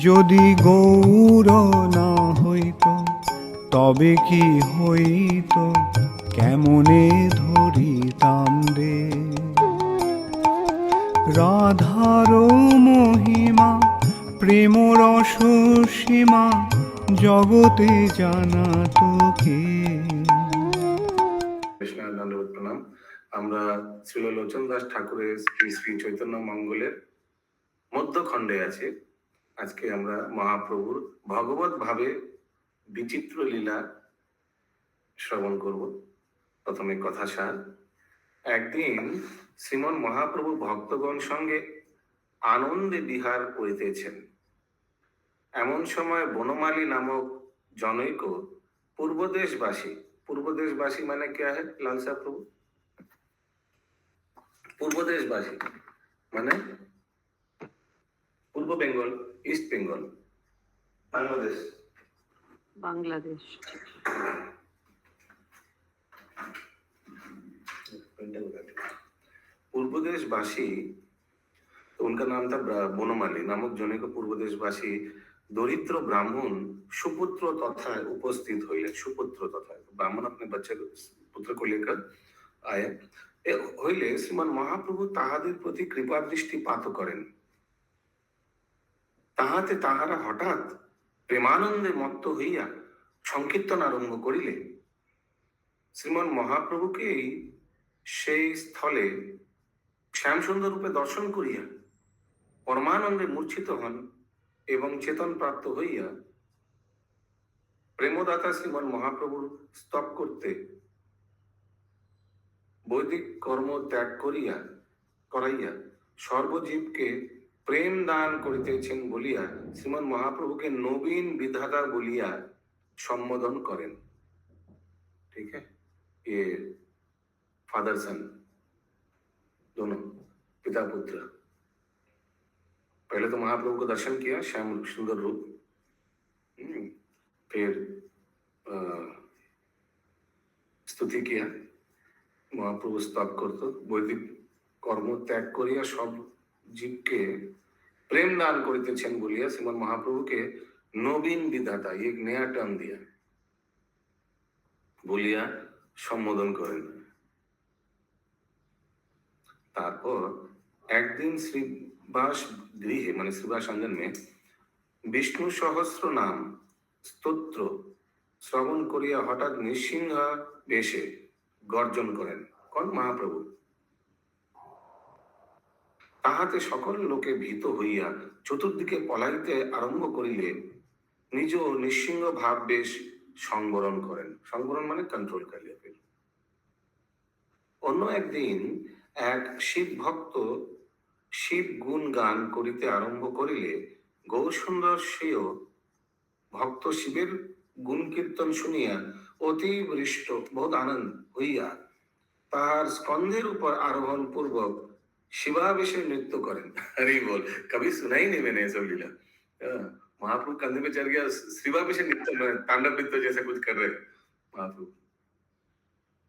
যদি গৌর না হইত তবে কি হইত, কেমনে ধরিতাম রে। রাধার মহিমা প্রেম রস সীমা জগতে জানা তো কে। দণ্ডবোধ প্রণাম। আমরা শ্রীল লোচন দাস ঠাকুরের শ্রী শ্রী চৈতন্য মঙ্গলের মধ্যখণ্ডে আছি। আজকে আমরা মহাপ্রভুর ভগবত ভাবে বিচিত্র লীলা শ্রবণ করব। প্রথমে কথা সার। একদিন শ্রীমন মহাপ্রভু ভক্তগণ সঙ্গে আনন্দে বিহার করিতেছেন। এমন সময় বনমালী নামক জনৈক পূর্বদেশবাসী, পূর্বদেশবাসী মানে কে है লালসা প্রভু? পূর্বদেশবাসী মানে পূর্ব বেঙ্গল, ইস্ট বেঙ্গল, বাংলাদেশ, बांग्लादेश। पूर्वदेशवासी, तो उनका नाम था बनमाली नामक जने को पूर्वदेशवासी दरिद्र ब्राह्मण सुपुत्र तथा उपस्थित हुए। सुपुत्र तथा ब्राह्मण अपने बच्चे को पुत्र को लेकर आए হইলে শ্রীমান মহাপ্রভু তাহাদের প্রতি কৃপা দৃষ্টিপাত করেন। তাহাতে তাহারা হঠাৎ প্রেমানন্দে মত্ত হইয়া সংকীর্তন আরম্ভ করিলে শ্রীমান মহাপ্রভুকে সেই স্থলে শ্যামসুন্দর রূপে দর্শন করিয়া পরমানন্দে মূর্ছিত হন এবং চেতন প্রাপ্ত হইয়া প্রেমদাতা শ্রীমান মহাপ্রভুর স্তব করতে বৈদিক কর্ম ত্যাগ করাইয়া সর্বজীবকে প্রেম দান করিতেছেন বলিয়া শ্রীমান মহাপ্রভুকে নবীন বিধাতা বলিয়া সম্বোধন করেন। ठीक है, ये फादर सन दोनों, पिता पुत्र। पहले तो महाप्रभु को दर्शन किया श्याम सुंदर रूप, फिर स्तुति किया, মহাপ্রভু স্তব করত, বৈদিক কর্ম ত্যাগ করিয়া সব জীবকে প্রেম দান করিতেছেন বলিয়া শ্রীমান মহাপ্রভুকে নবীন বিধাতা, এক নয়া টার্ম দিয়া বলিয়া সম্বোধন করেন। তারপর একদিন শ্রীবাস গৃহে মানে শ্রীবাস আঞ্জনে বিষ্ণু সহস্র নাম স্তোত্র শ্রবণ করিয়া হঠাৎ নৃসিংহা বেশে গর্জন করেন। কোন? মহাপ্রভু। তাহাতে সকল লোকে ভীত হইয়া চতুর্দিকে পলাইতে আরম্ভ করিলে নিজ নৃসিংহ ভাব বেশ সংবরণ করেন। সংবরণ মানে কন্ট্রোল করিয়া ফেল। অন্য একদিন এক শিব ভক্ত শিব গুণ গান করিতে আরম্ভ করিলে গৌরসুন্দর সেও ভক্ত শিবের গুণ কীর্তন শুনিয়া অতি হৃষ্ট বোধ আনন্দ হইয়া তাহার স্কন্ধের উপর আরোহণ পূর্বক शिवाभिषेक नृत्य करें। अरे बोल, कभी सुना ही नहीं मैंने ऐसा लीला। महाप्रभु कंधे पे चढ़ गया, शिवाभिषेक नृत्य में तांडव नृत्य जैसा कुछ कर रहे महाप्रभु।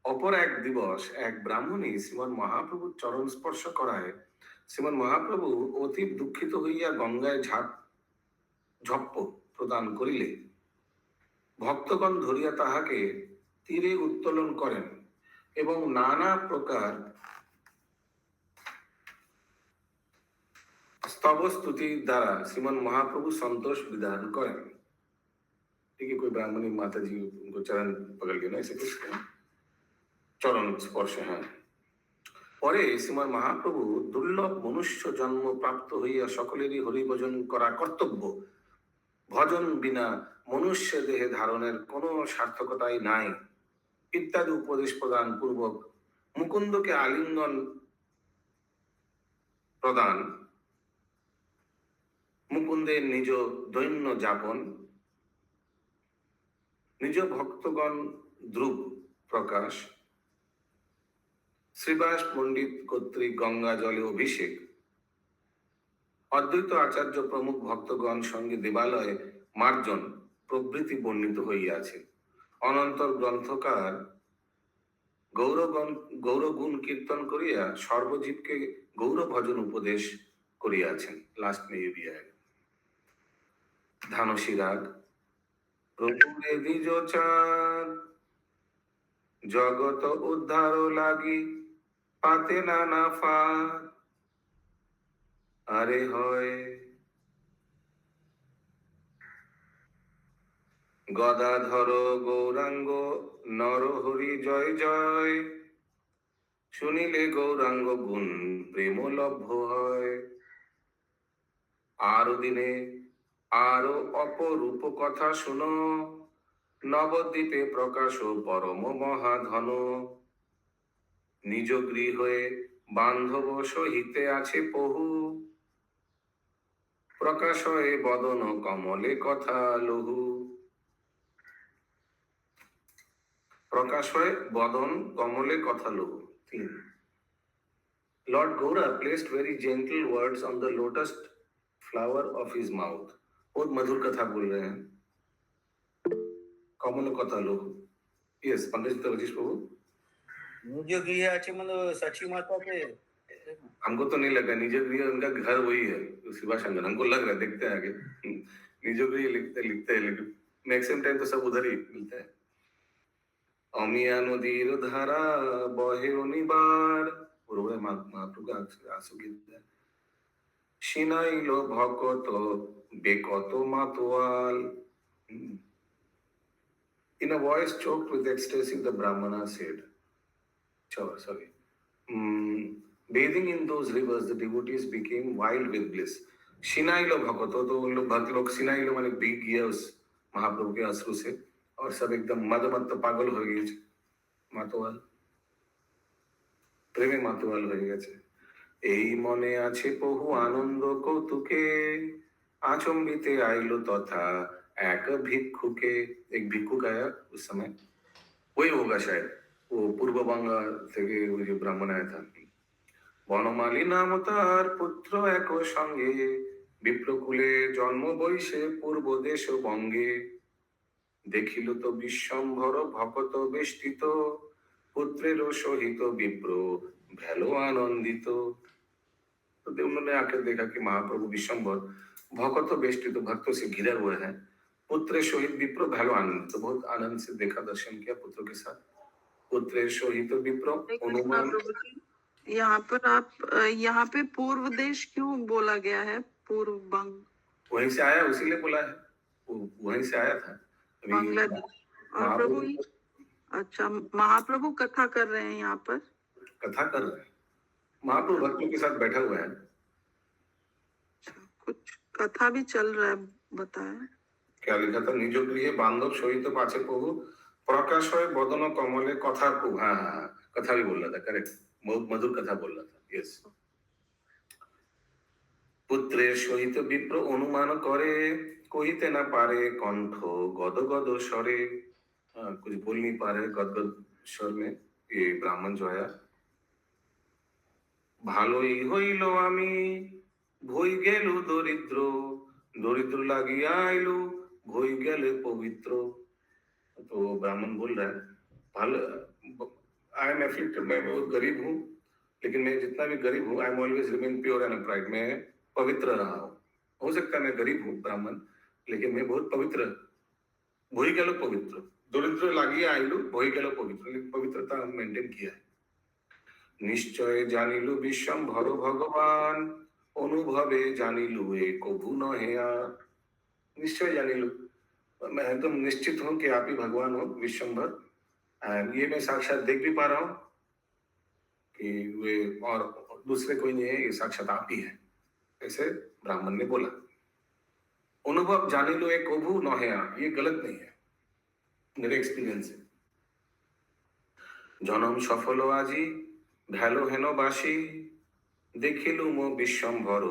অপর এক দিবস এক ব্রাহ্মণী শ্রীমান মহাপ্রভুর চরণ স্পর্শ করায় শ্রীমান মহাপ্রভু অতি দুঃখিত হইয়া গঙ্গায় ঝপ্প প্রদান করিলে ভক্তগণ ধরিয়া তাহাকে তীরে উত্তোলন করেন এবং নানা প্রকার स्तुति द्वारा श्रीमन महाप्रभु संतोष विधान करें। ठीक है, कोई ब्राह्मणी माता जी उनको चरण पकड़ के ना ऐसे कुछ चरण स्पर्श है। পরে শ্রীমান মহাপ্রভু দুর্লভ মনুষ্য জন্ম প্রাপ্ত হইয়া সকলেরই হরি ভজন করা কর্তব্য, ভজন বিনা মনুষ্য দেহে ধারণের কোনো সার্থকতাই নাই ইত্যাদি উপদেশ প্রদান পূর্বক মুকুন্দকে আলিঙ্গন প্রদান, মুকুন্দের নিজ দৈন্য যাপন, নিজ ভক্তগণ দ্রুপ প্রকাশ, শ্রীবাস পণ্ডিত কর্তৃক গঙ্গা জলে অভিষেক, অদ্বৈত আচার্য প্রমুখ ভক্তগণ সঙ্গে দেবালয়ে মার্জন প্রভৃতি বর্ণিত হইয়াছে। অনন্তর গ্রন্থকার গৌরগুণ কীর্তন করিয়া সর্বজীবকে গৌর ভজন উপদেশ করিয়াছেন। লাস্ট में ये भी आएगा। ধানসী রাগ। প্রভুরে দ্বিজ চাঁদ জগত উদ্ধার লাগি পাতে নানা ফাঁদ আরে হয়। গদাধর গৌরাঙ্গ নরহরি জয় জয় শুনিলে গৌরাঙ্গ গুণ প্রেম লভ্য হয়। আরো দিনে আরো অপরূপ কথা শুনো নবদ্বীপে প্রকাশ পরম মহাধন। নিজ গৃহে বান্ধব সহিতে আছে বহু প্রকাশ হয়ে বদন কমলে কথা লহু। প্রকাশ হয়ে বদন কমলে কথা লহু। 3 Lord Gaura placed very gentle words on the lotus flower of his mouth. बहुत मधुर कथा बोल रहे हैं। कमल कथा लहु। यस पंडित रजीश प्रभु। मुझे गृह अच्छे मतलब सची माता पे हमको तो नहीं लगा निज गृह उनका घर वही है शिवा शंकर, हमको लग रहा है, देखते हैं आगे। निज गृह लिखते लिखते हैं लेकिन मैक्सिमम टाइम तो सब उधर ही मिलता है। अमिया नदीर धारा बहे अनिबार पूर्व महाप्रभु का आंसू गिरता है। शिनाइलो भकत बेकत मातोয়াল। In a voice choked with ecstasy, the Brahmana said, sorry. Bathing in those rivers, the devotees became wild with bliss. शिनाइलो भकतो, तो उन लोग भक्त लोग शिनाइलो माने भीग गया उस महाप्रभु के अश्रु से और सब एकदम मदमत्त पागल हो गए मातोয়াল, প্রেমে মাতোয়াল হয়ে গেছে। এই মনে আছে বহু আনন্দ কৌতুকে আচম্বিতে আইলো তথা এক भिक्षुके। एक भिक्षुक आया उस समय, वही होगा शायद, वो पूर्व बंगा থেকে ওই যে ব্রাহ্মণ आया था। বনমালী নাম তার পুত্র এক সঙ্গে বিপ্রকুলে জন্ম বৈশে পূর্ব দেশ বঙ্গে। দেখিল তো বিশ্বম্ভর ভকত বেষ্টিত পুত্রের সহিত विप्र ভেলো आनंदित। तो उन्होंने आकर देखा कि महाप्रभु विश्वम्भर भक्त बेष्टित भक्तों से घिरे हुए हैं, पुत्र शोहित विप्र भैलो आनंद, तो बहुत आनंद से देखा, दर्शन किया पुत्र के साथ। पुत्र शोहित विप्र अनुमान। यहाँ पर आप यहाँ पे पूर्व देश क्यों बोला गया है? पूर्व बंग वहीं से आया, उसीलिए बोला है, वहीं से आया था बांग्लादेश। और प्रभु अच्छा महाप्रभु कथा कर रहे हैं यहाँ पर, कथा कर रहे हैं, महाप्रभु भक्तों के साथ बैठा हुआ है। कुछ कथा भी चल रहा है, बताया क्या लिखा था? निज गृह बांधव सहित पाछे प्रभु प्रकाश হয় বদন কমলে কথা কু। हाँ हाँ हाँ, कथा भी बोल रहा था, करेक्ट, बहुत मधुर कथा बोल रहा था। यस। পুত্রের সহিত বিপ্র অনুমান করে কহিতে না পারে কণ্ঠ গদ गद स्वरे। कुछ बोल नहीं पा रहे गदगद स्वर में ये ब्राह्मण जो आया। ভালোই হইল আমি ভই গেল দরিদ্র দরিদ্র লাগিয়া আইলো ভই গেলে पवित्र। तो ब्राह्मण बोल रहा है भालो, आई एम एफ्लिक्टेड, मैं बहुत गरीब हूँ, लेकिन मैं जितना भी गरीब हूँ I am always remain pure and upright, मैं पवित्र रहा हूँ। हो सकता है मैं गरीब हूँ ब्राह्मण, लेकिन मैं बहुत पवित्र। भई गेलो पवित्र, दरिद्र লাগিয়া আইলো ভই গেল पवित्र, लेकिन पवित्रता मेंटेन किया है। নিশ্চয় জানিলু বিশ্বম্ভর ভগবান অনুভবে জানিলু এ কভু নহে আর। निश्चय जानिलु, मैं एकदम निश्चित हूं कि आप ही भगवान हो विश्वम्भर, एंड ये मैं साक्षात देख भी पा रहा हूं कि वे और दूसरे कोई नहीं है, ये साक्षात आप ही है, ऐसे ब्राह्मण ने बोला। अनुभव जानिलु ए कभू नहे आ, ये गलत नहीं है, मेरे एक्सपीरियंस है। जन्म सफल আজি ভেলো হেন বাসী देखिलु मो विश्वम्भर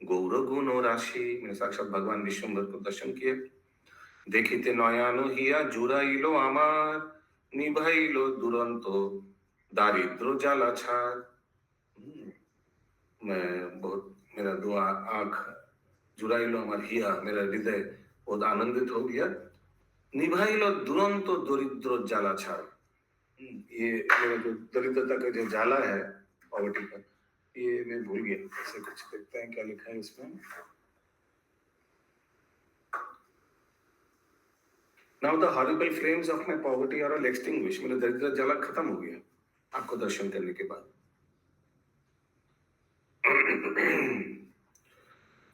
गौर गुण राशि। मैंने साक्षात भगवान विश्वम्भर को दर्शन किया। देखिते नयन हिया जुड़ाइलो आमार निभाइलो दुरंत दारिद्र জ্বালা ছাড়। मैं बहुत, मेरा दो आंख जुड़ाइलो अमर हिया, मेरा हृदय बहुत आनंदित हो गया। निभाइलो दुरंत दरिद्र জ্বালা ছাড়। ये मेरा जो दरिद्रता का जो जाला है पॉवर्टी का, ये मैं भूल गया, ऐसे कुछ देखते हैं क्या लिखा है इसमें। Now the horrible flames of my poverty are all extinguish, मेरा दरिद्र जला खत्म हो गया आपको दर्शन करने के बाद।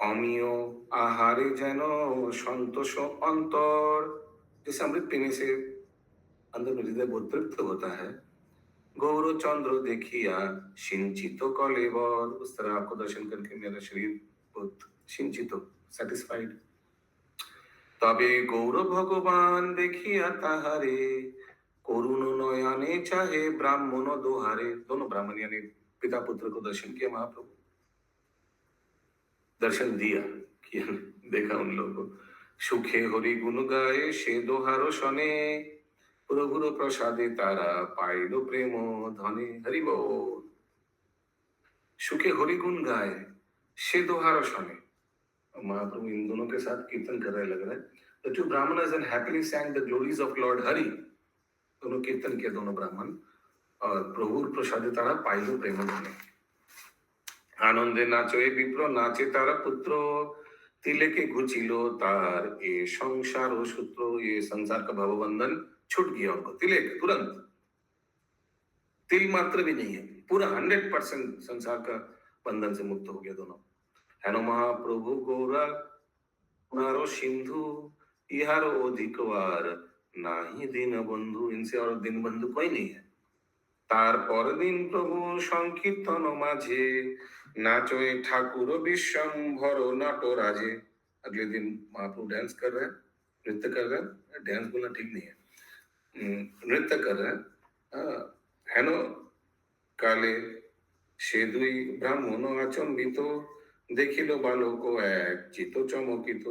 अमियो आहारे जैनो संतोष अंतर, जैसे अमृत पीने से अंदर में हृदय बहुत तृप्त होता है। गौर चंद्र देखिया सिंचित कलेवर, उस तरह आपको दर्शन करके मेरा शरीर बहुत सिंचित सेटिस्फाइड। तबे गौर भगवान देखिया ताहारे करुण नयने चाहे ब्राह्मण दोहारे, दोनों ब्राह्मण यानी पिता पुत्र को दर्शन किया महाप्रभु, दर्शन दिया किया, देखा उन लोगों को। सुखे हरि गुण गाए से दोहारो शने, प्रभुर प्रसादे तारा पाइलो प्रेम धने, हरि बोल। सुखे हरि गुण गाए से दोहारो शने, महाप्रभु इन दोनों के साथ कीर्तन कर रहे लग रहा है। The two brahmanas and happily sang the glories of Lord Hari, दोनों कीर्तन किया दोनों ब्राह्मण, और प्रभुर प्रसादे तारा पाइलो प्रेम धने। आनंदे नाचो ए विप्र नाचे तारा पुत्र, तिलके घुचिलो तार ये संसार सूत्र, ये संसार का भवबंधन छूट गया उनको, तिलक तुरंत, तिल मात्र भी नहीं है, पूरा 100% संसार का बंधन से मुक्त हो गया दोनों। हेनो महाप्रभु गौरा नारो सिंधु, इहारो अधिकवार नाही दिन बंधु, इनसे और दिन बंधु कोई नहीं है। तार पर दिन प्रभु संकीर्तन माझे, नाचोए ठाकुर विश्वम्भर नाटो राजे। अगले दिन महाप्रभु डांस कर रहे हैं, नृत्य कर रहे हैं, डांस बोलना ठीक नहीं है, नृत्य कर रहे हैं। हेनो काले से दुई ब्राह्मण आचंबित, देखिलो बालको एक चितो चमकित।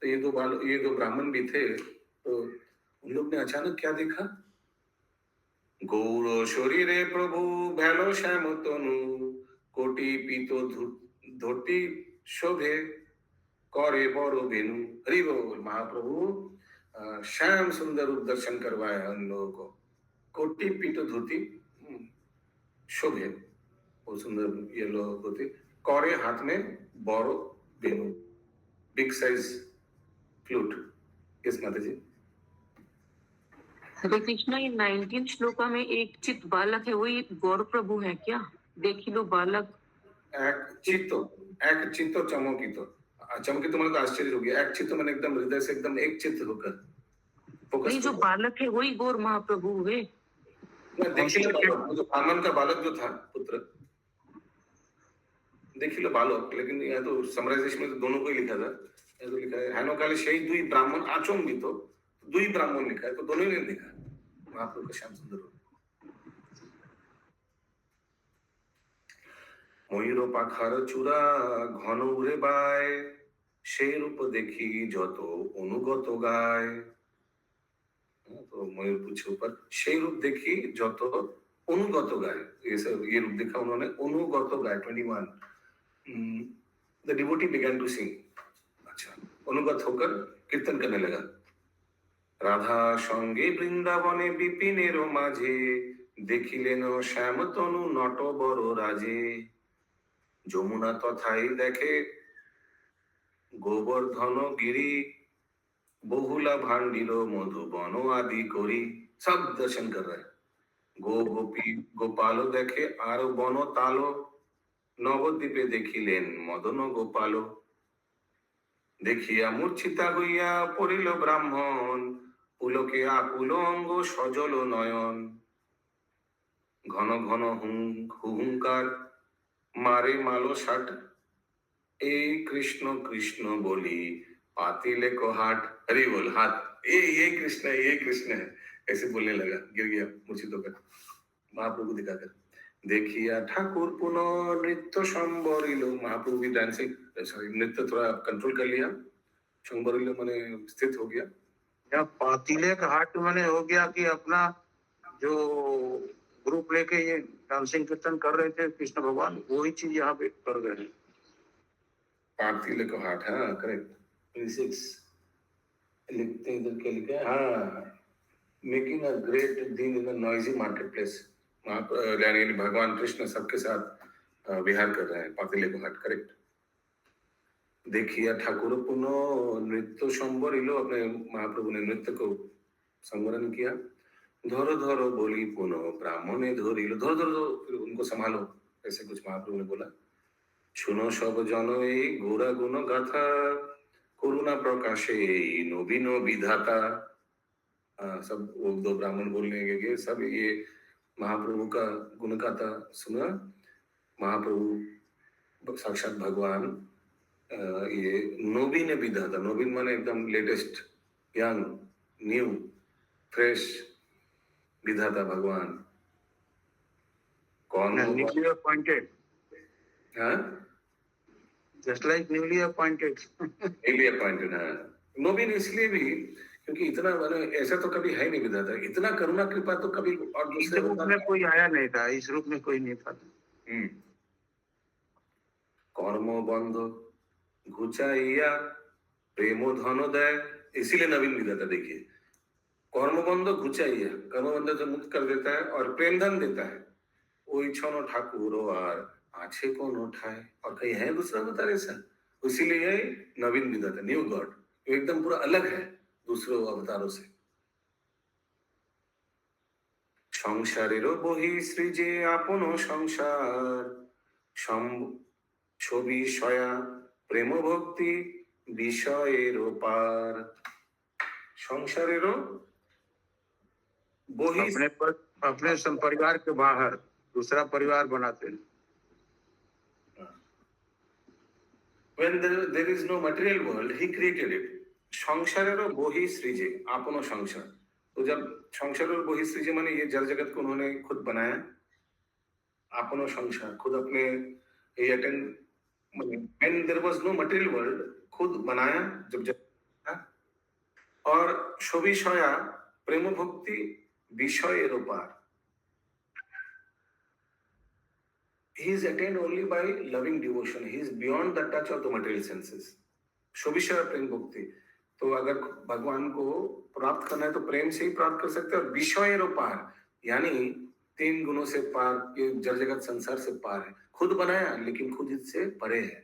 तो ये दो ब्राह्मण भी थे, तो उन लोग ने अचानक क्या देखा, गौर शरीरे प्रभु भैलो श्याम तनु, कोटि पीतो धोती शोभे करे बड़ो बेनु, हरि बोल। महाप्रभु श्याम सुंदर रूप दर्शन करवाए उन लोगों को, कोटि पीतो धोती शोभे, वो सुंदर ये लोग होते, करे हाथ में बड़ो बेनु, बिग साइज फ्लूट। किस माता जी? हरे कृष्णा, ये 19 श्लोका में एक चित बालक है, वही गौर प्रभु है क्या? देखी लो बालक एक चित्तो चमकितो, चमकित मतलब आश्चर्य हो गया, एक चित्त मैंने एकदम हृदय से एकदम एक चित्त होकर फोकस। नहीं, जो बालक है वही गौर महाप्रभु है। देखिए जो ब्राह्मण का बालक जो था पुत्र, देखिए लो बालक, लेकिन यहाँ तो समराइजेशन में तो दोनों को ही लिखा था, यहाँ तो लिखा है हेनो काले से दुई ब्राह्मण आचंबितो, दुई ब्राह्मण लिखा है, तो दोनों ही ने लिखा महाप्रभु का श्याम सुंदर रूप। ময়ূর পাখার চূড়া ঘন উড়ে বায়, সেই রূপ দেখি যত অনুগত গায়। तो मयूर पूछे ऊपर সেই रूप देखी যত অনুগত गाय, ये रूप देखा उन्होंने, অনুগत गाय 21। The devotee began to sing, अच्छा अनुगत होकर कीर्तन करने लगा। राधा संगे वृंदावने विपिनेर माझे, देखिलेन श्याम तनु नट बड़ राजे। যমুনা তথাই দেখে গোবর্ধন গিরি, বহুলা ভান্ডির মধুবন আদি করি, सब दर्शन कर रहे हैं। गो गोपी गोपालो देखे आर बन तालो, नवद्वीपे देखिलेन मदन गोपालो। দেখিয়া মূর্ছিতা হইয়া পড়িল ব্রাহ্মণ, পুলকে আকুল অঙ্গ সজল নয়ন। ঘন ঘন হুঙ্কার मारे मालो षट, ए कृष्ण कृष्ण बोली पातिले को हाट, हरि बोल हाथ, ये कृष्ण है, ये कृष्ण है, ऐसे बोलने लगा, गिर गया मूर्छित होकर महाप्रभु दिखाकर। देखिया ठाकुर पुनः नृत्य संबरिलो, महाप्रभु भी डांसिंग, सॉरी नृत्य थोड़ा कंट्रोल कर लिया, संबरिलो माने स्थित हो गया। या पातिले का हाट माने हो गया कि अपना जो ग्रुप लेके ये डांसिंग कीर्तन कर रहे थे कृष्ण भगवान, वही चीज यहाँ पे कर रहे हैं। पातिले को हाट, हाँ करेक्ट, 26 लिखते इधर के लिखे, हाँ मेकिंग अ ग्रेट दिन इन अ नॉइजी मार्केट प्लेस, यानी भगवान कृष्ण सबके साथ विहार कर रहे हैं, पातिले को हाट, करेक्ट। देखिया ठाकुर पुनः नृत्य संबरिलो, अपने महाप्रभु ने नृत्य को संवरण किया। धरो धरो बोली पुनः ब्राह्मणे धरिलो, धरो धरो फिर उनको संभालो, ऐसे कुछ महाप्रभु ने बोला। শুনো সব জন এই গোরা গুণ গাথা, করুণा प्रकाशे नवीन विधाता। सब वो दो ब्राह्मण बोलने लगे, सब ये महाप्रभु का गुण गाथा सुना। महाप्रभु साक्षात भगवान ये नवीन विधाता, नवीन माने एकदम लेटेस्ट, यंग, न्यू, फ्रेश विधाता भगवान। कौन newly appointed, हाँ just like newly appointed. newly appointed, हाँ नवीन इसलिए भी क्योंकि इतना माने ऐसा तो कभी है नहीं विधाता, इतना करुणा कृपा तो कभी और इस दूसरे रूप में कोई आया नहीं था, इस रूप में कोई नहीं था। कर्म बंध घुचाइया प्रेम धन दय, इसीलिए नवीन विधाता। देखिए कर्म बंध घुचाइया, कर्म बंध से मुक्त कर देता है और प्रेम धन देता है। ओई छनो ठाकुर और आछे कौन उठाए, और कहीं है दूसरा अवतार ऐसा, इसीलिए ये नवीन विधाता, न्यू गॉड, एकदम पूरा अलग है दूसरों अवतारों से। সংসারেরও বহি সৃজে আপন সংসার, ছবি সয়া প্রেম ভক্তি বিষয়েরও পার। সংসারেরও বহি, अपने परिवार के बाहर दूसरा परिवार बनाते हैं। when there is no material world, he created it। সংসারেরও বহি সৃজে আপন সংসার, तो जब संसार और बहि सृजे माने ये जड़ जगत को उन्होंने खुद बनाया, अपनो संसार खुद अपने ये attend, when there was no material world, खुद बनाया जब और छवि छाया प्रेम भक्ति विषय पार। He is attained only by loving devotion, he is beyond the touch of the material senses। छवि छाया प्रेम भक्ति, तो अगर भगवान को प्राप्त करना है तो प्रेम से ही प्राप्त कर सकते हैं। और विषय पार यानी 3 गुणों से पार, ये जड़ जगत संसार से पार है, खुद बनाया लेकिन खुद इससे परे है।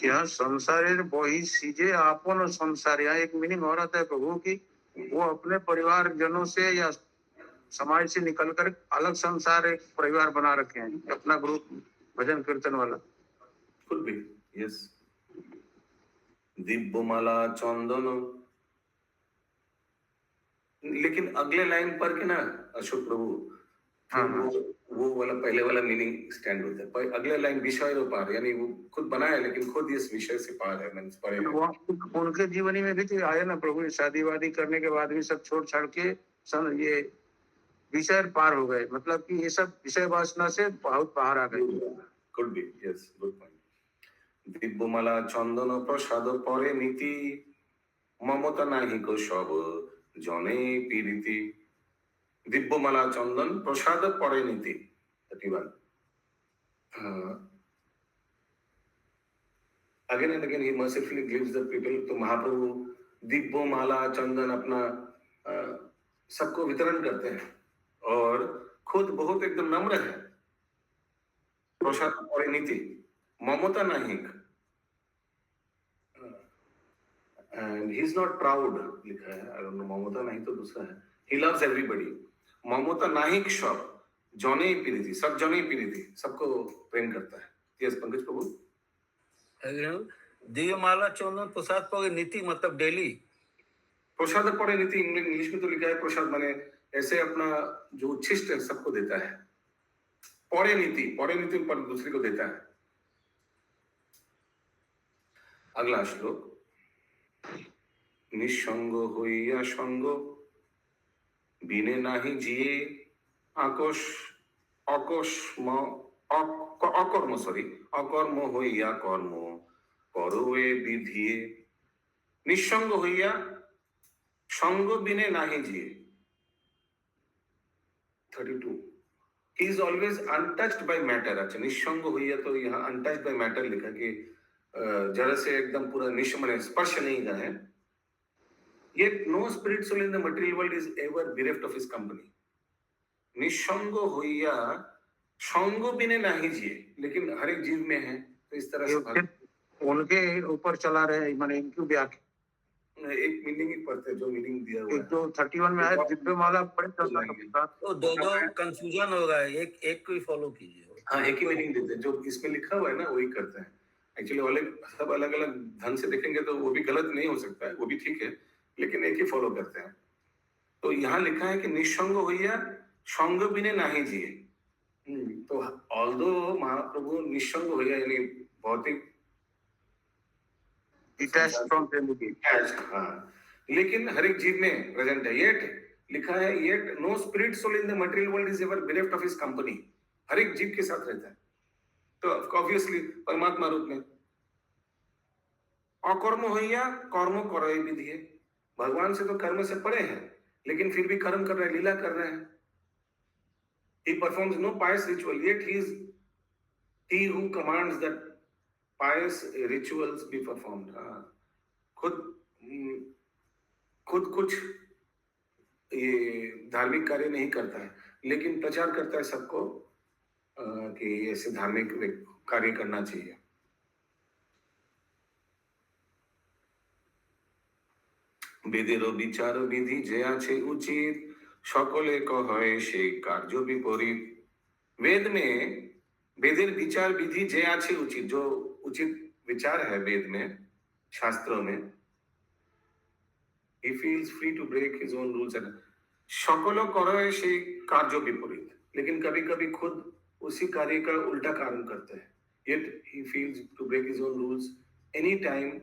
यहाँ संसारेर बही सीजे आपन संसार, यहाँ एक मीनिंग हो रहा था प्रभु की वो अपने परिवार जनों से या समाज से निकलकर अलग संसार एक परिवार बना रखे हैं, अपना ग्रुप भजन कीर्तन वाला। खुद भी यस। दिव्यमाला चंदन, लेकिन अगले लाइन पर के ना अशोक प्रभु, वो वाला पहले वाला मीनिंग स्टैंड होता है। पर अगले लाइन विषय पार, यानी वो खुद बनाया लेकिन खुद इस विषय से पार है, मींस परे है। उनके जीवनी में भी तो आया ना प्रभु, शादी वादी करने के बाद भी सब छोड़ छाड़ के ये विषय पार हो गए, मतलब कि ये सब विषय वासना से बहुत बाहर आ गए। Could be, yes, good point। दिव्यमाला चंदन प्रसाद परे नीति, ममता नाही को सब जने पीड़िति। दिव्यमाला चंदन प्रसाद परे नीति, 31। Again and again he mercifully gives the people, तो महाप्रभु दिव्यमाला चंदन अपना सबको वितरण करते हैं और खुद बहुत एकदम नम्र है। प्रसाद परे नीति, ममता नहीं, and he is not proud लिखा है, I don't know, ममता नहीं तो दूसरा है, he loves everybody। ममता नहीं सब जने पीड़िति, सब जने पीड़िति, सबको प्रेम करता है। यस पंकज प्रभु। दिव्यमाला चंदन प्रसाद पर नीति मतलब डेली। प्रसाद परे नीति इंग्लिश में तो लिखा है प्रसाद माने ऐसे अपना जो उच्छिष्ट है सबको देता है। परे नीति पर दूसरे को देता है। अगला श्लोक, निसंग होइया संग बिने नाही जिए अकर्म होइया कर्म करवे विधिए। निसंग होइया संग बिने नाही जिए। 32 he is always untouched by matter। अच्छा निसंग होइया तो यहाँ untouched by matter लिखा कि जड़ से एकदम पूरा निष्मन स्पर्श नहीं रहा है। Yet no spirit soul in the material world is ever bereft of his company. निसंग होइया संग बिने नहीं जिए, लेकिन हर एक जीव में है। तो इस तरह ये से सिर्फ उनके ऊपर चला रहे, माने इनकी व्याख्या एक मीनिंग ही पढ़ते हैं, जो मीनिंग दिया हुआ एक है। जो 31 में है, दिव्य माला पढ़े तो तो दो कंफ्यूजन हो रहा है, एक को ही फॉलो कीजिए। हाँ, एक ही मीनिंग देते हैं, जो इसमें लिखा हुआ है ना वही करते हैं। एक्चुअली वाले सब अलग अलग ढंग से देखेंगे तो वो भी गलत नहीं हो सकता है, वो भी ठीक है, लेकिन एक ही फॉलो करते हैं। तो यहाँ लिखा है कि निसंग होइया संग बिने नहीं जिए। तो ऑल्दो महाप्रभु निसंग होइया यानी भौतिक detached from reality. हाँ, लेकिन हर एक जीव में प्रेजेंट है। येट लिखा है, yet no spirit soul in the material world is ever bereft of his company. हर एक जीव के साथ रहता है, तो ऑब्वियसली परमात्मा रूप में। अकर्म होइया कर्म करय विधि है। भगवान से तो कर्म से परे है, लेकिन फिर भी कर्म कर रहे हैं, लीला कर रहे हैं। He performs no pious ritual, yet he who commands that pious rituals be performed. खुद कुछ ये धार्मिक कार्य नहीं करता है, लेकिन प्रचार करता है सबको कि ऐसे धार्मिक कार्य करना चाहिए। বেদেরও বিচার বিধি যে আছে উচিত সকলে কহে সেই কার্য বিপরীত। वेद में वेदेर विचार विधि जे आछे उचित, जो उचित विचार है वेद में, शास्त्रों में, he feels free to break his own rules and সকলো करे সেই কার্য বিপরীত, लेकिन कभी कभी खुद उसी कार्य का उल्टा कारण करते हैं। yet he feels to break his own rules any time,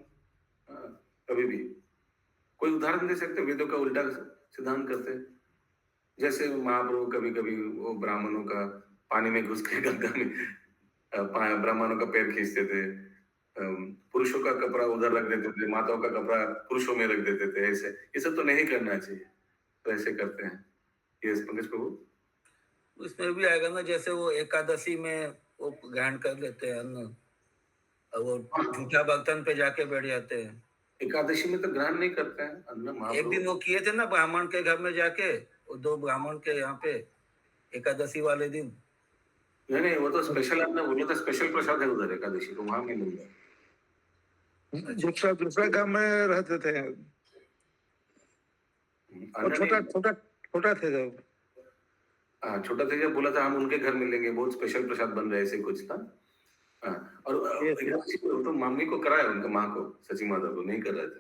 कभी भी। कोई उदाहरण दे सकते वेदों का उल्टा सिद्धांत करते हैं? जैसे महाप्रभु कभी कभी वो ब्राह्मणों का पानी में घुस के गंगा में ब्राह्मणों का पैर खींचते थे, पुरुषों का कपड़ा उधर रख देते थे, माताओं का कपड़ा पुरुषों में रख देते थे। ऐसे ये सब तो नहीं करना चाहिए, तो ऐसे करते हैं। ये पंकज प्रभु उसमें भी आएगा ना, जैसे वो एकादशी में वो ग्रहण कर लेते हैं अन्न, और वो झूठा बर्तन पे जाके बैठ जाते हैं। एकादशी में तो ग्रहण नहीं करते हैं अन्न। एक महाप्रभु दिन वो किए थे ना ब्राह्मण के घर में जाके, वो दो ब्राह्मण के यहाँ पे एकादशी वाले दिन। नहीं, वो तो स्पेशल अन्न, वो तो स्पेशल प्रसाद है उधर एकादशी को, वहां नहीं मिलता। दूसरा गांव में रहते थे, और छोटा थे जब। हाँ, छोटा थे जब बोला था हम उनके घर मिलेंगे, बहुत स्पेशल प्रसाद बन रहा है, ऐसे कुछ था। हाँ, और तो मम्मी को कराया, उनके माँ को, सची माता को नहीं कर रहे थे।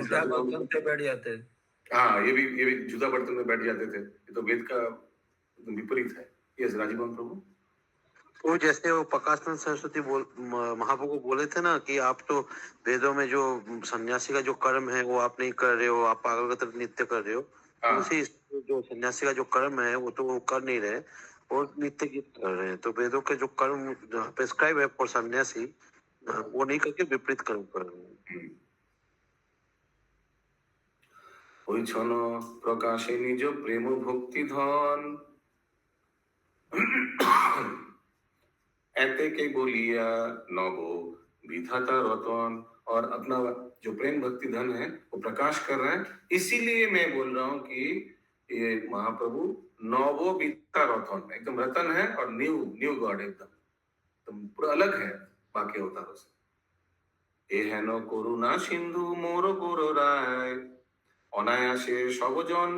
झूठा बर्तन पे बैठ जाते हैं। हाँ, ये भी जूता बर्तन में बैठ जाते थे। ये तो वेद का विपरीत है। यस राजीवन प्रभु। वो जैसे वो प्रकाशानंद सरस्वती महाप्रभु को बोले थे ना कि आप तो वेदों में जो सन्यासी का जो कर्म है वो आप नहीं कर रहे हो, आप पागल नित्य कर रहे हो। हाँ। उसी जो सन्यासी का जो कर्म है वो तो वो कर नहीं रहे, और नित्य गीत कर रहे हैं। तो वेदों के जो कर्म प्रेस्क्राइब है फॉर सन्यासी, वो नहीं करके विपरीत कर्म कर रहे हैं। ওইছন প্রকাশে নিজ প্রেম ভক্তি ধন ऐते के बोलिया नव विधाता रतन। और अपना जो प्रेम भक्ति धन है वो प्रकाश कर रहे हैं। इसीलिए मैं बोल रहा हूँ कि ये महाप्रभु नवो विधाता रतन, एकदम रतन है और न्यू गॉड, एकदम पूरा अलग है बाकी अवतारों से। ए हेन करुणा सिंधु मोर गोर राय অনায়াসে সবজন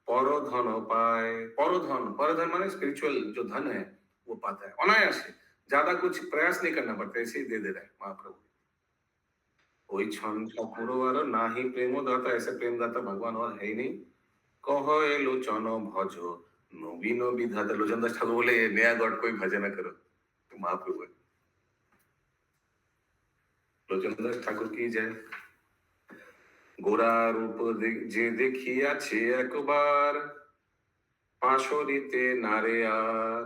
পরধন পায়। परधन माने स्पिरिचुअल जो धन है वो पाता है अनायास, ज्यादा कुछ प्रयास नहीं करना पड़ता, ऐसे ही दे रहे हैं महाप्रभु। वही क्षण ठाकुर ना ही प्रेमदाता, ऐसे प्रेमदाता भगवान और है ही नहीं। कह लोचन भज नवीन विधाता। लोचन दास ठाकुर बोले नया गॉड कोई भजन करो, तो महाप्रभु है। लोचन दास ठाकुर की जय। গোরা রূপ যে দেখিয়াছে একবার পাশরিতে নারে আর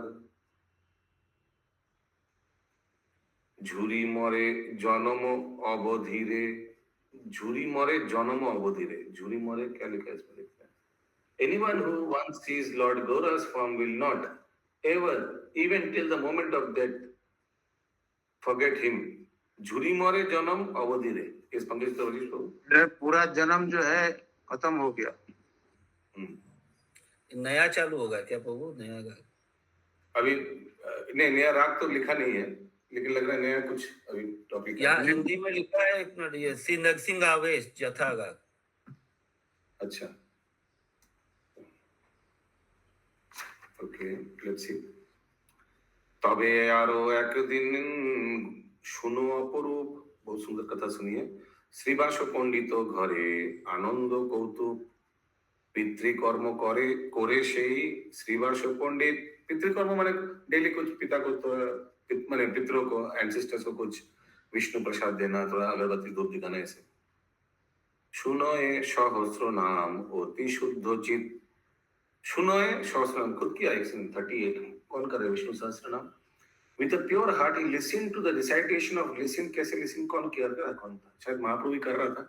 ঝুরি মরে জনম অবধিরে। ঝুরি মরে জনম অবধিরে, ঝুরি মরে क्या लिखा है इसमें? लिखा है anyone who once sees Lord Gora's form will not ever, even till the moment of death, forget him. झुरी मरे जन्म अवधि रे। इस पंक्ति तो रजिश प्रभु। मेरा पूरा जन्म जो है खत्म हो गया। नया चालू होगा क्या प्रभु, नया गायक? अभी नहीं, नया राग तो लिखा नहीं है, लेकिन लग रहा है नया कुछ अभी टॉपिक यहाँ हिंदी में लिखा है, एक मिनट, ये सिंह आवेश जथा गायक। अच्छा, ओके, लेट्स सी। তবে আরো একদিন শুনো অপরূপ, बहुत सुंदर कथा सुनिए। শ্রীবাস পণ্ডিত ঘরে আনন্দ কৌতুক, पितृकर्म करे करे সেই শ্রীবাস पंडित। पितृकर्म माने डेली कुछ पिता को तो माने पितरों को, एंसेस्टर्स को कुछ विष्णु प्रसाद देना, थोड़ा अगरबत्ती धूप दिखाना, ऐसे। सुनो ए सहस्र नाम अति शुद्ध चित। सुनो ए सहस्र नाम, खुद किया 138, कौन करे विष्णु सहस्र नाम? With a pure heart he listened to the recitation of listen, कैसे listen कौन किया था, कौन था? शायद महाप्रभु ही कर रहा था,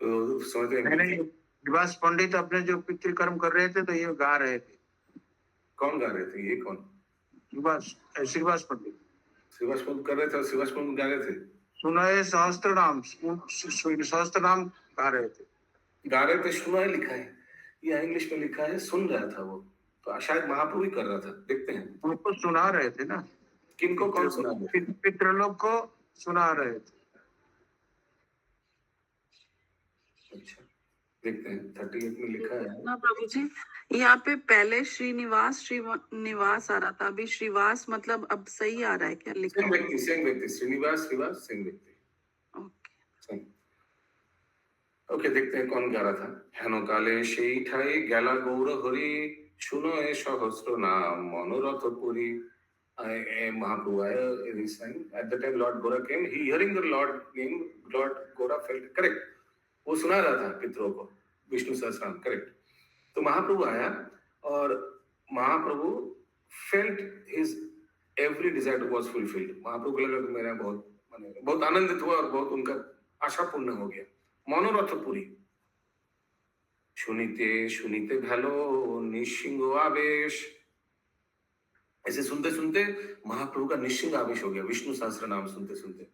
तो समझते हैं। नहीं, श्रीवास पंडित अपने जो पितृकर्म कर रहे थे तो ये गा रहे थे। कौन गा रहे थे, ये कौन? श्रीवास पंडित। श्रीवास पंडित कर रहे थे और श्रीवास पंडित गा रहे थे। सुनाए सहस्त्र नाम, सहस्त्र नाम गा रहे थे। गा रहे थे, सुनाए लिखा है, या इंग्लिश में लिखा है, सुन रहा था वो, तो शायद महाप्रभु ही कर रहा था। देखते हैं, उनको सुना रहे थे ना। किनको कौन सुना रहे थे? पितृलोक को सुना रहे थे। अच्छा, देखते हैं 38 में लिखा है ना प्रभु जी, यहाँ पे पहले श्रीनिवास आ रहा था, अभी श्रीवास मतलब अब सही आ रहा है क्या लिखा? सेम व्यक्ति, श्रीनिवास श्रीवास सेम व्यक्ति। ओके, ओके, देखते हैं कौन गा रहा था। हेन काले সেই ঠাই গেলা গৌর হরি, শুনো এ সহস্র নাম মনোরথ Puri. Mahaprabhu is saying at the time Lord Gora came, he hearing the Lord name Lord Gora felt correct, वो सुना रहा था पितरों को विष्णु सहस्रनाम, करेक्ट। तो महाप्रभु आया और Mahaprabhu felt his every desire was fulfilled. Mahaprabhu को लगा कि मेरा बहुत आनंदित हुआ और बहुत उनका आशा पूर्ण हो गया। मनोरथ पूरी। सुनीते सुनीते भालो निसिंह आवेश, ऐसे सुनते सुनते महाप्रभु का निसिंह आवेश हो गया, विष्णु सहस्र नाम सुनते सुनते।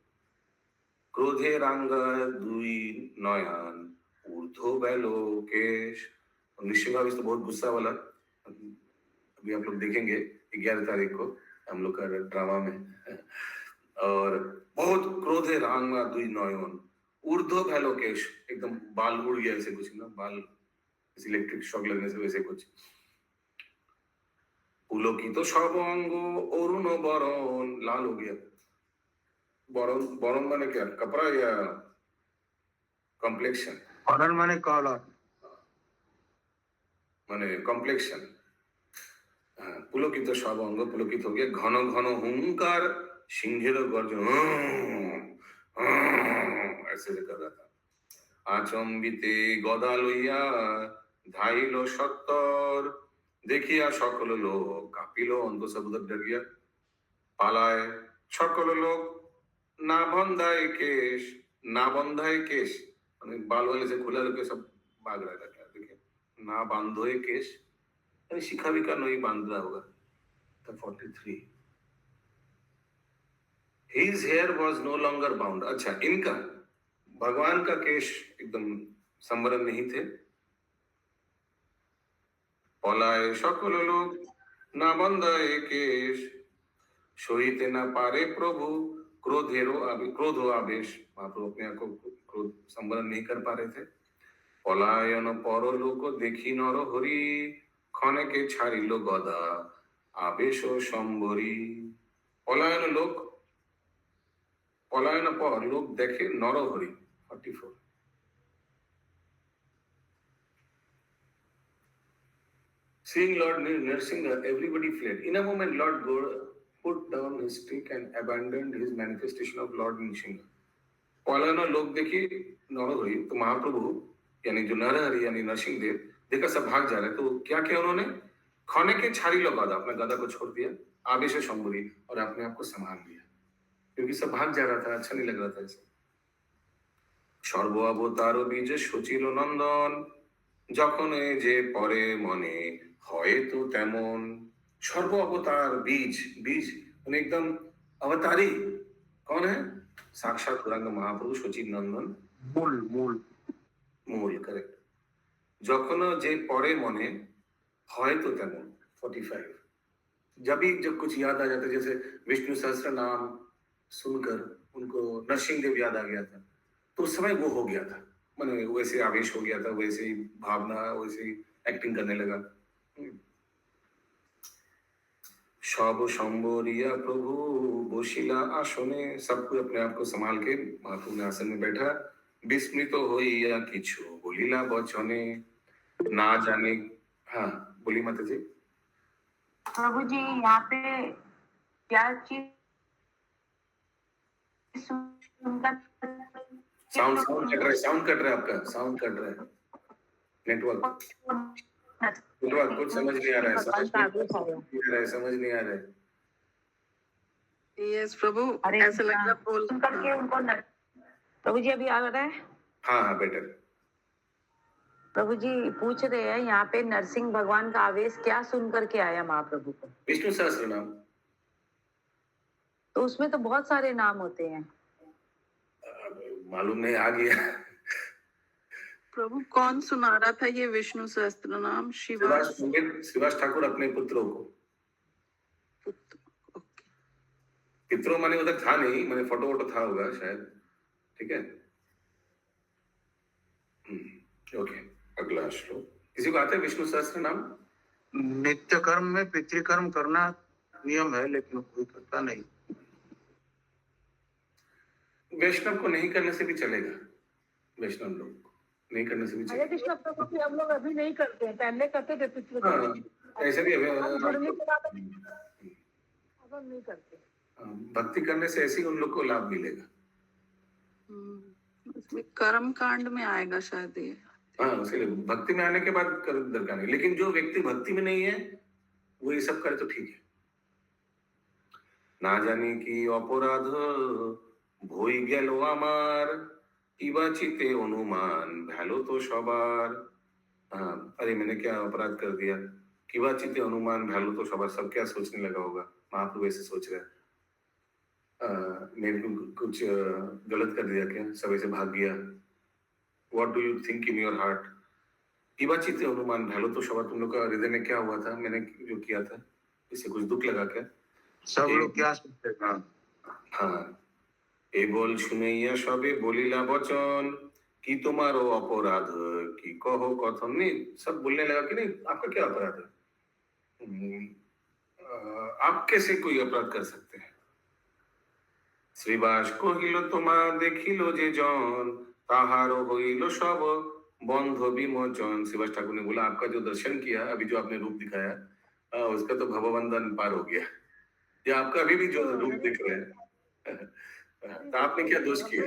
क्रोधे रंग दुई नयन ऊर्ध्व बैलो केश। निसिंह आवेश तो बहुत गुस्सा वाला, अभी आप लोग देखेंगे 11 तारीख को हम लोग का ड्रामा में। और बहुत क्रोधे रंग दुई नयन ऊर्ध्व बैलो केश, एकदम बाल उड़ गया, ऐसे कुछ ना, बाल इलेक्ट्रिक शॉक लगने से वैसे कुछ। पुलकित सब अंग अरुण बरन, लाल हो गया। बरन, बरन माने क्या, कपड़ा या कॉम्प्लेक्शन? बरन माने कलर, माने कॉम्प्लेक्शन। पुलकित सब अंग पुलकित हो गया। घन घन हुंकार सिंहेर गर्जन, ऐसे कर रहा था। आचम्बिते गदा लइया ধাইল সত্তর, দেখিয়া সকল লোক কাঁপিল, অন্তঃসবুদ डर गया। পালায় সকল লোক, না बंधाए केश, ना बंधाए केश, মানে बाल वाले से खुला लेके सब भाग रहा था। क्या देखिए, ना बांधोए केश, यानी शिखा भी का नहीं बांध रहा होगा। 43 His hair was no longer bound। अच्छा, इनका भगवान का केश एकदम संवरण नहीं थे। पलाए सकल लोग, ना बंधाए केश, सहिते ना पारे प्रभु क्रोध आवेश। महाप्रभु अपने आप को क्रोध संवरण नहीं कर पा रहे थे। पलायन परलोक देखी नर हरि, ক্ষণেকে ছাড়িল গদা आवेश সম্বরী। पलायन लोक, पलायन पर लोग देखे Narhari. 44 Seeing Lord Nrsimha, everybody fled. In a moment, Lord Gora put down his stick and abandoned his manifestation of Lord Nrsimha. पलायन लोग देखी नरहरि, तो महाप्रभु यानी जो नरहरि यानी नरसिंह देव देखा सब भाग जा रहे, तो क्या किया उन्होंने? ক্ষণেকে ছাড়িল गदा, अपना गदा को छोड़ दिया, आवेश সম্বরী, और अपने आप को संभाल लिया, क्योंकि सब भाग जा रहा था, अच्छा नहीं लग रहा था ऐसे। सर्व अवतार बीज সচির নন্দন, যখন যে পরে মনে হয় তো তেমন। सर्व अवतार बीज, बीज एकदम अवतारी कौन है? साक्षात गौरांग महाप्रभु सचिन नंदन मूल मूल মূল কারেক্ট। যখনও যে পড়ে মনে হয়তো তেমন 45 जब भी जब कुछ याद आ जाता है, जैसे विष्णु सहस्त्र नाम सुनकर उनको नरसिंह देव याद आ गया था, तो उस समय वो हो गया था, मैंने वैसे आवेश हो गया था, वैसे ही भावना, वैसे ही एक्टिंग करने लगा। सब संबरिया प्रभु बसिला आसने, सब कोई अपने आप को संभाल के महाप्रभु ने आसन में बैठा। विस्मृत होइया किछु बोलिला वचने, ना जाने। हाँ बोली माता जी। प्रभु जी यहाँ पे क्या चीज सुनकर साउंड साउंड कट रहा है, साउंड कट रहा है, आपका साउंड कट रहा है, नेटवर्क नेटवर्क कुछ समझ नहीं आ रहा है, समझ नहीं आ रहा है। यस प्रभु, अरे ऐसा लग रहा बोल सुन करके उनको प्रभु जी अभी आ रहा है। हाँ हाँ बेटर। प्रभु जी पूछ रहे हैं यहाँ पे नरसिंह भगवान का आवेश क्या सुन करके आया महाप्रभु को। विष्णु सहस्त्र नाम। तो उसमें तो बहुत सारे नाम होते हैं। मालूम नहीं, आ गया। प्रभु कौन सुना रहा था ये विष्णु सहस्त्र नाम? शिवास शिवास ठाकुर अपने पुत्रों को। पुत्र, ओके। पितरों माने उधर था नहीं, मैंने फोटो वोटो था होगा शायद, ठीक है। ओके, अगला श्लोक। किसी को आता है विष्णु सहस्त्र नाम? नित्य कर्म में पितृकर्म करना नियम है, लेकिन कोई करता नहीं। वैष्णव को नहीं करने से भी चलेगा, वैष्णव लोग को नहीं करने से भी हरे चलेगा। कृष्ण प्रभु जी, हम लोग अभी नहीं करते हैं, पहले करते थे पिछले हाँ, ऐसे भी हम जुड़ने के बाद अब हम नहीं करते। भक्ति करने से ऐसे ही उन लोग को लाभ मिलेगा। इसमें कर्म कांड में आएगा शायद ये। हाँ, इसलिए भक्ति में आने के बाद कर दरकार नहीं, लेकिन जो व्यक्ति भक्ति में नहीं है वो ये सब करे तो ठीक है। ना जाने की अपराध भई गेल আমার, ইবাচিতে অনুমান ভ্যালো তো সবার। हाँ, अरे मैंने क्या अपराध कर दिया, किवाचिते अनुमान भ्यालो तो सবার, सब क्या सोचने लगा होगा, महाप्रभु ऐसे सोच रहे हैं। मैंने कुछ गलत कर दिया क्या, सब ऐसे भाग गया। What do you think in your heart? किवाचिते अनुमान भ्यालो तो सবার, तुम लोग का हृदय में क्या हुआ था, मैंने जो किया था, इससे कुछ दुख लगा क्या? सब लोग क्या सोचते हैं? हाँ, এ বল শুনাইয়া সবে বলিলা বচন, কি তোমারও অপরাধ কি কহ কথন। नहीं, सब बोलने लगा कि नहीं आपका क्या अपराध है, आप कैसे कोई अपराध कर सकते हैं। শ্রীবাস কহিল তোমা দেখিল যে জন, তাহারও হইল সব बंध विमोचन। श्रीवास ठाकुर ने बोला आपका जो दर्शन किया, अभी जो आपने रूप दिखाया, उसका तो भवबंधन पार हो गया, ये आपका अभी भी जो रूप दिख रहा है। तो आपने क्या दोष किया?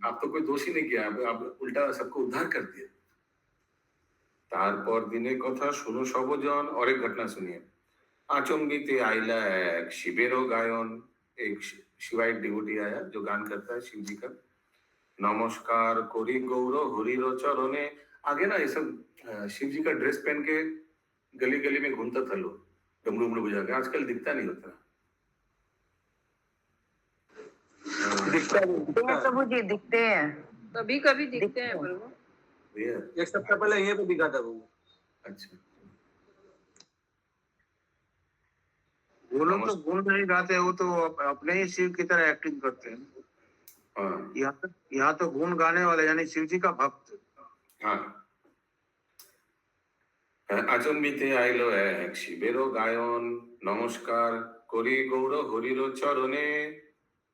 आप तो कोई दोष ही नहीं किया, आप उल्टा सबको उद्धार कर दिया। তারপর দিনের কথা শুনো সবজন। और एक घटना सुनिए। आचंबिते आइला एक शिवेरो गायन, एक शिवाय डिवोटी आया जो गान करता है शिव जी का। नमस्कार करी गौर हरिरो चरणे। आगे ना ये सब शिव जी का ड्रेस पहन के गली गली में घूमता था लोग, डमरू उमरू बजा के। आजकल दिखता नहीं होता। दिखते हैं प्रभु जी, दिखते हैं, कभी कभी दिखते हैं प्रभु। एक सप्ताह पहले यहीं पे दिखा था वो। अच्छा, वो लोग तो गुण नहीं गाते, वो तो अपने ही शिव की तरह एक्टिंग करते हैं। हाँ यहाँ तो गुण गाने वाले यानी शिव जी का भक्त। हाँ। আচম্বিতে আইলো এক শিবেরও গায়ন, নমস্কার করি গৌর হরির চরণে,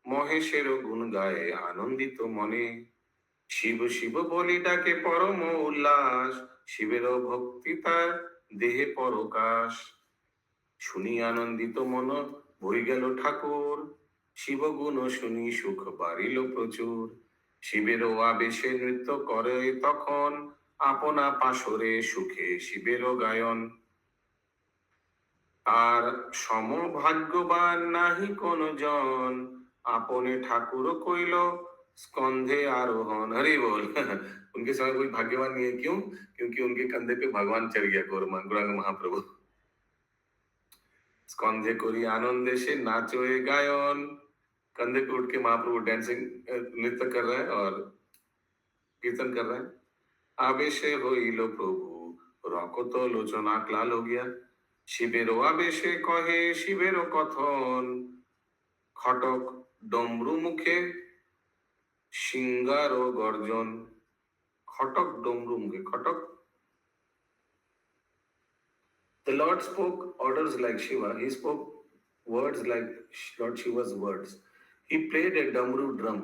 মহেশেরও গুণ গায়ে আনন্দিত মনে। শিব শিব বলি ডাকে পরম উল্লাস, শিবেরও ভক্তি তার দেহে পরকাশ। শুনি আনন্দিত মন বই গেল ঠাকুর, শিব গুণ শুনি সুখ বাড়িল প্রচুর। শিবেরও আবেশে নৃত্য করে তখন, আপনা পাশরে সুখে শিবেরও গায়ন। আর সম ভাগ্যবান নাহি কোন জন, আপনে ठाकुर কইল स्कंधे आरोहण। हरि बोल। उनके समय कोई भाग्यवान नहीं है, क्यों? क्योंकि उनके कंधे पे भगवान चढ़ गया, गौरांग महाप्रभु। स्कंधे करी आनंदे से नाचोए गायन, कंधे पे उठ के महाप्रभु डांसिंग नृत्य कर रहे हैं और कीर्तन कर रहे हैं। आवेशे হইল প্রভু রকত লোচনা ক্লাল हो गया। শিবেরও আবেশে কহে শিবেরও কথন খটক ডমরু মুখে সিঙ্গারও গর্জন। খটক ডমরু মুখে খটক। The Lord spoke orders like Shiva. He spoke words like Lord Shiva's words. He played a damru drum.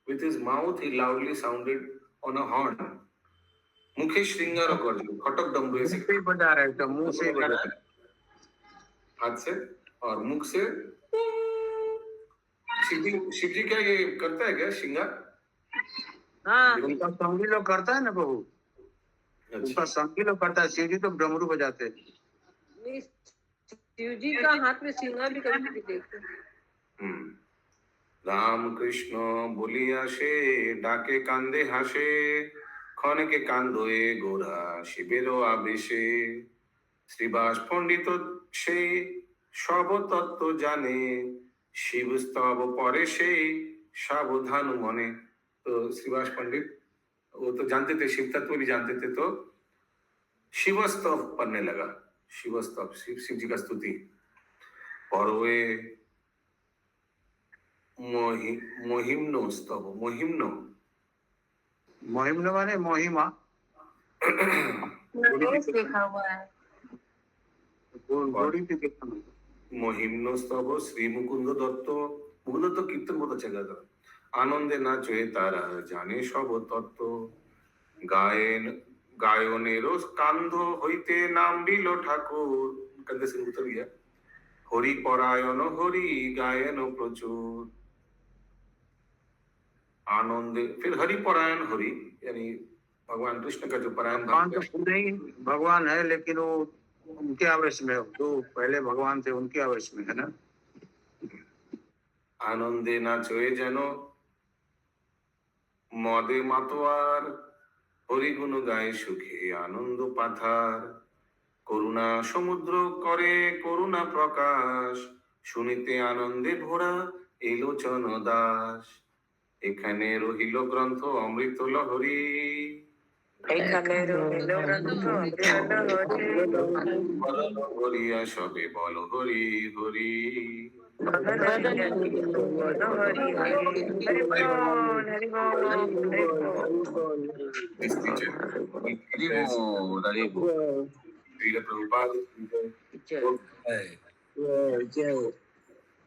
With his mouth, he loudly sounded on a horn. मुखे श्रृंगार गर्जन खटक डमरू ऐसे मुंह से ही बजा रहे थे, मुंह से ही बजा रहे थे। हाथ से और मुख से। शिव जी क्या ये करता है क्या श्रृंगार? हाँ उनका संगी लोग करता है ना बहू, उनका संगी लोग करता है। शिव जी तो डमरू बजाते हैं। नहीं, शिव जी का हाथ में श्रृंगार भी कभी नहीं देखते। राम कृष्ण बोलिया से डाके कांदे हासे ক্ষণেকে কান্দোয়ে গোরা শিবেরও আবেশে। শ্রীবাস পণ্ডিত সেই সব তত্ত্ব জানে শিব স্তব পরে সেই সাবধাन মনে। तो श्रीवास पंडित वो तो जानते थे, शिव तत्व भी जानते थे, तो शिव स्तव पढ़ने लगा। शिव स्तव शिव जी का स्तुति। और वे मोहिम्नो स्तव मोहिम्नो मोहिम माने मोहिमा देखा हुआ है। घोड़ी पे देखा मैं। মহিম্ন স্তব শ্রী মুকুন্দ দত্ত। মুকুন্দ দত্ত কীর্তন बहुत अच्छा गाता। আনন্দে নাচে তারা জানে সব তত্ত্ব। গায়েন গায়নেরও কান্ধ হইতে নাম বিল ঠাকুর। कंधे से उतर गया। হরি পরায়ণ হরি গায়েন প্রচুর। आनंदे फिर हरि परायण हरि यानी भगवान कृष्ण का जो परायण भगवान भक्त तो है। पूरे ही भगवान है, लेकिन वो उनके आवेश में है। जो पहले भगवान थे उनके आवेश में है ना। आनंदे नाचोए जनो मदे मातोয়ার হরি গুণ গায়ে সুখে আনন্দ পাথার। করুণা সমুদ্র করে করুণা প্রকাশ শুনিতে আনন্দে ভরা এলোচন দাস। এখানে রহিল গ্রন্থ অমৃত লহরী। হরিয়া সবে বল হরি হরি। Srila Prabhupada है।